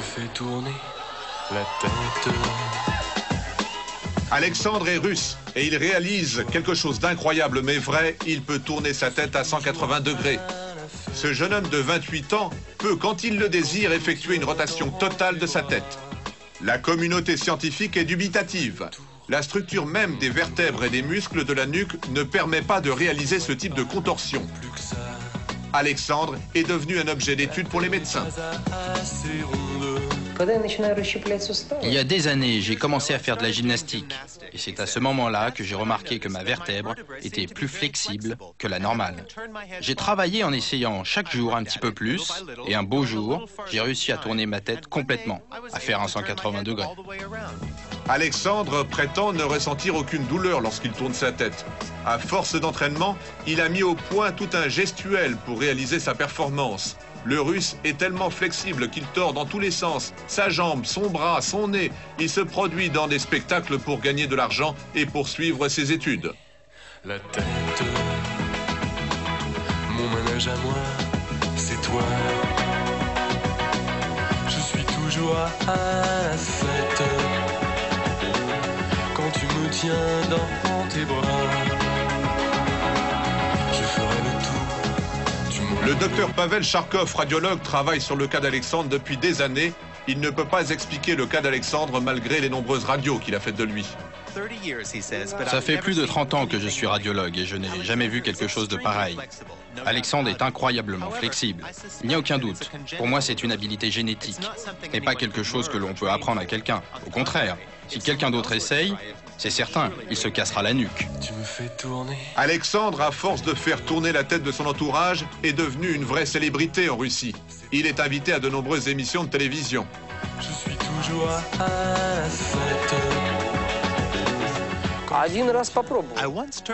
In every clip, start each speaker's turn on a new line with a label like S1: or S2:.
S1: Fais tourner la tête.
S2: Alexandre est russe et il réalise quelque chose d'incroyable mais vrai, il peut tourner sa tête à 180 degrés. Ce jeune homme de 28 ans peut, quand il le désire, effectuer une rotation totale de sa tête. La communauté scientifique est dubitative. La structure même des vertèbres et des muscles de la nuque ne permet pas de réaliser ce type de contorsion. Alexandre est devenu un objet d'étude pour les médecins.
S3: Il y a des années, j'ai commencé à faire de la gymnastique. Et c'est à ce moment-là que j'ai remarqué que ma vertèbre était plus flexible que la normale. J'ai travaillé en essayant chaque jour un petit peu plus. Et un beau jour, j'ai réussi à tourner ma tête complètement, à faire un 180 degrés.
S2: Alexandre prétend ne ressentir aucune douleur lorsqu'il tourne sa tête. À force d'entraînement, il a mis au point tout un gestuel pour réaliser sa performance. Le russe est tellement flexible qu'il tord dans tous les sens. Sa jambe, son bras, son nez. Il se produit dans des spectacles pour gagner de l'argent et poursuivre ses études.
S1: La tête, mon manège à moi, c'est toi. Je suis toujours à la fête quand tu me tiens dans tes bras. Je ferai le tour.
S2: Le docteur Pavel Charkov, radiologue, travaille sur le cas d'Alexandre depuis des années. Il ne peut pas expliquer le cas d'Alexandre malgré les nombreuses radios qu'il a faites de lui.
S3: Ça fait plus de 30 ans que je suis radiologue et je n'ai jamais vu quelque chose de pareil. Alexandre est incroyablement flexible. Il n'y a aucun doute. Pour moi, c'est une habilité génétique. Ce n'est pas quelque chose que l'on peut apprendre à quelqu'un. Au contraire, si quelqu'un d'autre essaye, c'est certain, il se cassera la nuque.
S1: Tu me fais tourner.
S2: Alexandre, à force de faire tourner la tête de son entourage, est devenu une vraie célébrité en Russie. Il est invité à de nombreuses émissions de télévision.
S1: Je suis toujours à la fête.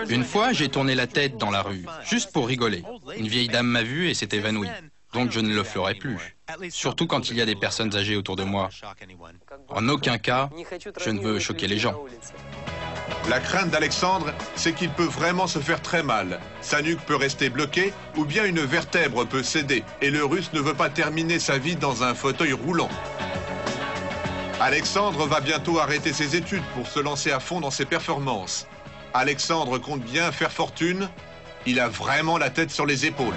S3: Une fois, j'ai tourné la tête dans la rue, juste pour rigoler. Une vieille dame m'a vu et s'est évanouie. Donc je ne le ferai plus. Surtout quand il y a des personnes âgées autour de moi. En aucun cas, je ne veux choquer les gens.
S2: La crainte d'Alexandre, c'est qu'il peut vraiment se faire très mal. Sa nuque peut rester bloquée ou bien une vertèbre peut céder. Et le russe ne veut pas terminer sa vie dans un fauteuil roulant. Alexandre va bientôt arrêter ses études pour se lancer à fond dans ses performances. Alexandre compte bien faire fortune. Il a vraiment la tête sur les épaules.